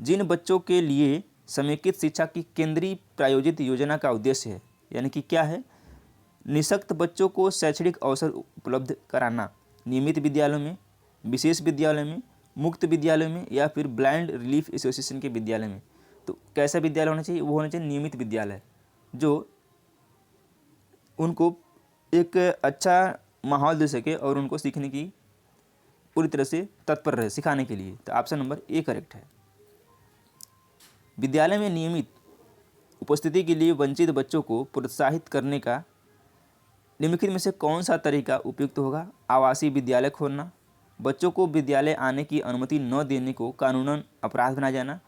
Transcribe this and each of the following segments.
जिन बच्चों के लिए समेकित शिक्षा की केंद्रीय प्रायोजित योजना का उद्देश्य है, यानी कि क्या है, निःशक्त बच्चों को शैक्षणिक अवसर उपलब्ध कराना, नियमित विद्यालयों में, विशेष विद्यालयों में, मुक्त विद्यालयों में या फिर ब्लाइंड रिलीफ एसोसिएशन के विद्यालय में। तो कैसा विद्यालय होना चाहिए? वो होना चाहिए नियमित विद्यालय, जो उनको एक अच्छा माहौल दे सके और उनको सीखने की पूरी तरह से तत्पर रहे सिखाने के लिए। तो ऑप्शन नंबर ए करेक्ट है। विद्यालय में नियमित उपस्थिति के लिए वंचित बच्चों को प्रोत्साहित करने का निम्नलिखित में से कौन सा तरीका उपयुक्त होगा? आवासीय विद्यालय खोलना, बच्चों को विद्यालय आने की अनुमति न देने को कानूनन अपराध बनाया जाना,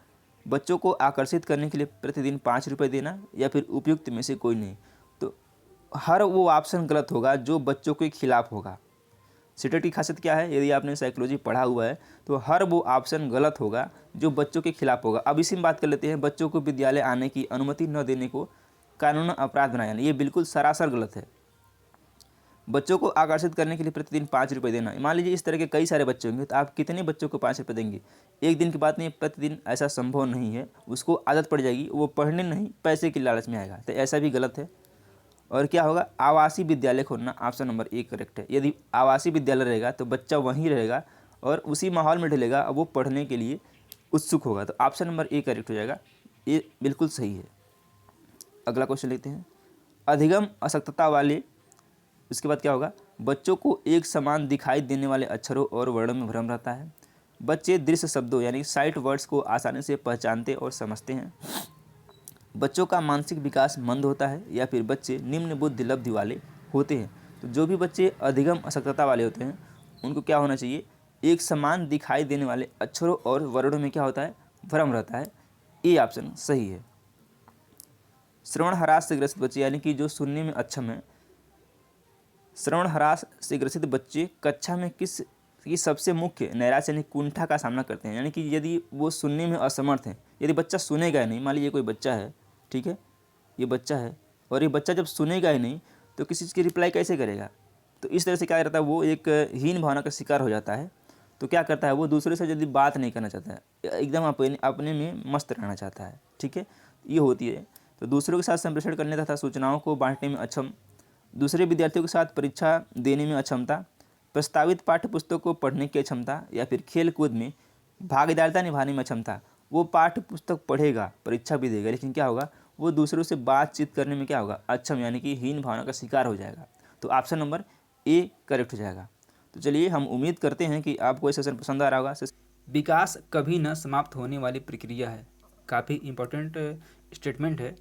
बच्चों को आकर्षित करने के लिए प्रतिदिन 5 रुपये देना या फिर उपयुक्त में से कोई नहीं। तो हर वो ऑप्शन गलत होगा जो बच्चों के खिलाफ होगा। सीटेट की खासियत क्या है? यदि आपने साइकोलॉजी पढ़ा हुआ है तो हर वो ऑप्शन गलत होगा जो बच्चों के खिलाफ होगा। अब इसी में बात कर लेते हैं, बच्चों को विद्यालय आने की अनुमति न देने को कानूनन अपराध बनाया जाना, ये बिल्कुल सरासर गलत है। बच्चों को आकर्षित करने के लिए प्रतिदिन 5 रुपये देना, मान लीजिए इस तरह के कई सारे बच्चे होंगे तो आप कितने बच्चों को 5 रुपये देंगे? एक दिन की बात नहीं, प्रतिदिन ऐसा संभव नहीं है, उसको आदत पड़ जाएगी, वो पढ़ने नहीं पैसे की लालच में आएगा, तो ऐसा भी गलत है। और क्या होगा? आवासीय विद्यालय खोलना, ऑप्शन नंबर ए करेक्ट है। यदि आवासीय विद्यालय रहेगा तो बच्चा वहीं रहेगा और उसी माहौल में ढलेगा, अब वो पढ़ने के लिए उत्सुक होगा, तो ऑप्शन नंबर ए करेक्ट हो जाएगा, ये बिल्कुल सही है। अगला क्वेश्चन लेते हैं, अधिगम अशक्तता वाले, उसके बाद क्या होगा? बच्चों को एक समान दिखाई देने वाले अक्षरों और वर्णों में भ्रम रहता है, बच्चे दृश्य शब्दों यानी साइट वर्ड्स को आसानी से पहचानते और समझते हैं, बच्चों का मानसिक विकास मंद होता है या फिर बच्चे निम्न बुद्धि लब्धि वाले होते हैं। तो जो भी बच्चे अधिगम अशक्तता वाले होते हैं उनको क्या होना चाहिए? एक समान दिखाई देने वाले अक्षरों और वर्णों में क्या होता है? भ्रम रहता है, ये ऑप्शन सही है। श्रवण ह्रास से ग्रसित बच्चे यानी कि जो सुनने में अक्षम है, श्रवण ह्रास से ग्रसित बच्चे कक्षा में किस की सबसे मुख्य नैराश्य यानी कुंठा का सामना करते हैं, यानी कि यदि वो सुनने में असमर्थ हैं, यदि बच्चा सुनेगा नहीं, मान लीजिए कोई बच्चा है, ठीक है, ये बच्चा है और ये बच्चा जब सुनेगा ही नहीं तो किसी चीज़ की रिप्लाई कैसे करेगा? तो इस तरह से क्या करता है, वो एक हीन भावना का शिकार हो जाता है। तो क्या करता है, वो दूसरे से जल्दी बात नहीं करना चाहता है, एकदम अपने में मस्त रहना चाहता है, ठीक है, ये होती है। तो दूसरों के साथ संप्रेषण करने तथा सूचनाओं को बांटने में अक्षम, दूसरे विद्यार्थियों के साथ परीक्षा देने में अक्षमता, प्रस्तावित पाठ्य पुस्तक को पढ़ने की क्षमता या फिर खेल कूद में भागीदारिता निभाने में अक्षमता। वो पाठ्य पुस्तक पढ़ेगा, परीक्षा भी देगा, लेकिन क्या होगा, वो दूसरों से बातचीत करने में क्या होगा? अक्षम, यानी कि हीन भावना का शिकार हो जाएगा। तो ऑप्शन नंबर ए करेक्ट हो जाएगा। तो चलिए, हम उम्मीद करते हैं कि आपको ये सेशन पसंद आ रहा होगा। विकास कभी न समाप्त होने वाली प्रक्रिया है, काफ़ी इंपॉर्टेंट स्टेटमेंट है।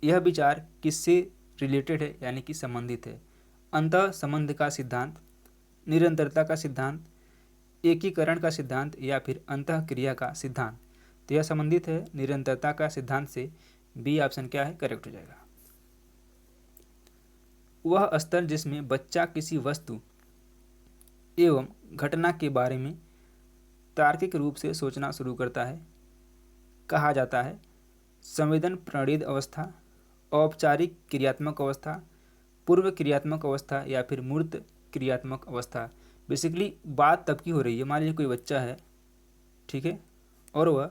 यह विचार किससे रिलेटेड है, यानी कि संबंधित है? अंतः संबंध का सिद्धांत, निरंतरता का सिद्धांत, एकीकरण का सिद्धांत या फिर अंतः क्रिया का सिद्धांत। तो यह संबंधित है निरंतरता का सिद्धांत से। बी ऑप्शन क्या है? करेक्ट हो जाएगा। वह स्तर जिसमें बच्चा किसी वस्तु एवं घटना के बारे में तार्किक रूप से सोचना शुरू करता है कहा जाता है संवेदन प्रणीत अवस्था, औपचारिक क्रियात्मक अवस्था, पूर्व क्रियात्मक अवस्था या फिर मूर्त क्रियात्मक अवस्था। बेसिकली बात तब की हो रही है, मान लीजिए कोई बच्चा है, ठीक है, और वह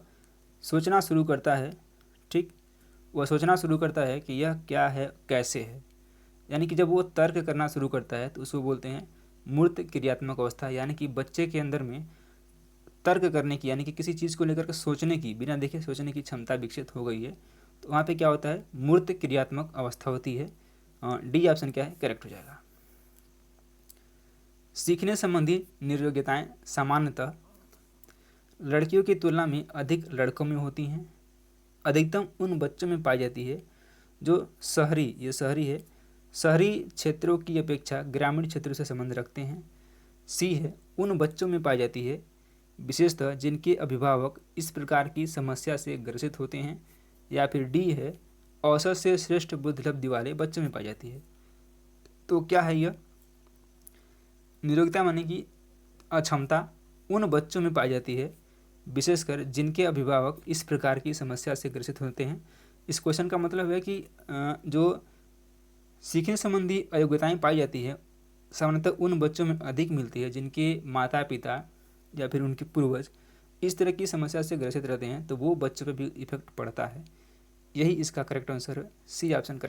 सोचना शुरू करता है, ठीक, वह सोचना शुरू करता है कि यह क्या है, कैसे है, यानी कि जब वो तर्क करना शुरू करता है तो उसको बोलते हैं मूर्त क्रियात्मक अवस्था। यानी कि बच्चे के अंदर में तर्क करने की, यानी कि किसी चीज़ को लेकर के सोचने की, बिना देखे सोचने की क्षमता विकसित हो गई है, तो वहाँ पे क्या होता है? मूर्त क्रियात्मक अवस्था होती है। डी ऑप्शन क्या है? करेक्ट हो जाएगा। सीखने संबंधी निर्योग्यताएं सामान्यतः लड़कियों की तुलना में अधिक लड़कों में होती हैं, अधिकतम उन बच्चों में पाई जाती है जो शहरी, ये शहरी है, शहरी क्षेत्रों की अपेक्षा ग्रामीण क्षेत्रों से संबंध रखते हैं। सी है, उन बच्चों में पाई जाती है विशेषतः जिनके अभिभावक इस प्रकार की समस्या से ग्रसित होते हैं। या फिर डी है, औसत से श्रेष्ठ बुद्धिलब्धि वाले बच्चों में पाई जाती है। तो क्या है यह? निरोगिता माने कि अक्षमता उन बच्चों में पाई जाती है विशेषकर जिनके अभिभावक इस प्रकार की समस्या से ग्रसित होते हैं। इस क्वेश्चन का मतलब है कि जो सीखने संबंधी अयोग्यताएं पाई जाती है सामान्यतः उन बच्चों में अधिक मिलती है जिनके माता पिता या फिर उनके पूर्वज इस तरह की समस्या से ग्रसित रहते हैं तो वो बच्चों पर भी इफेक्ट पड़ता है। यही इसका करेक्ट आंसर है, सी ऑप्शन करेक्ट।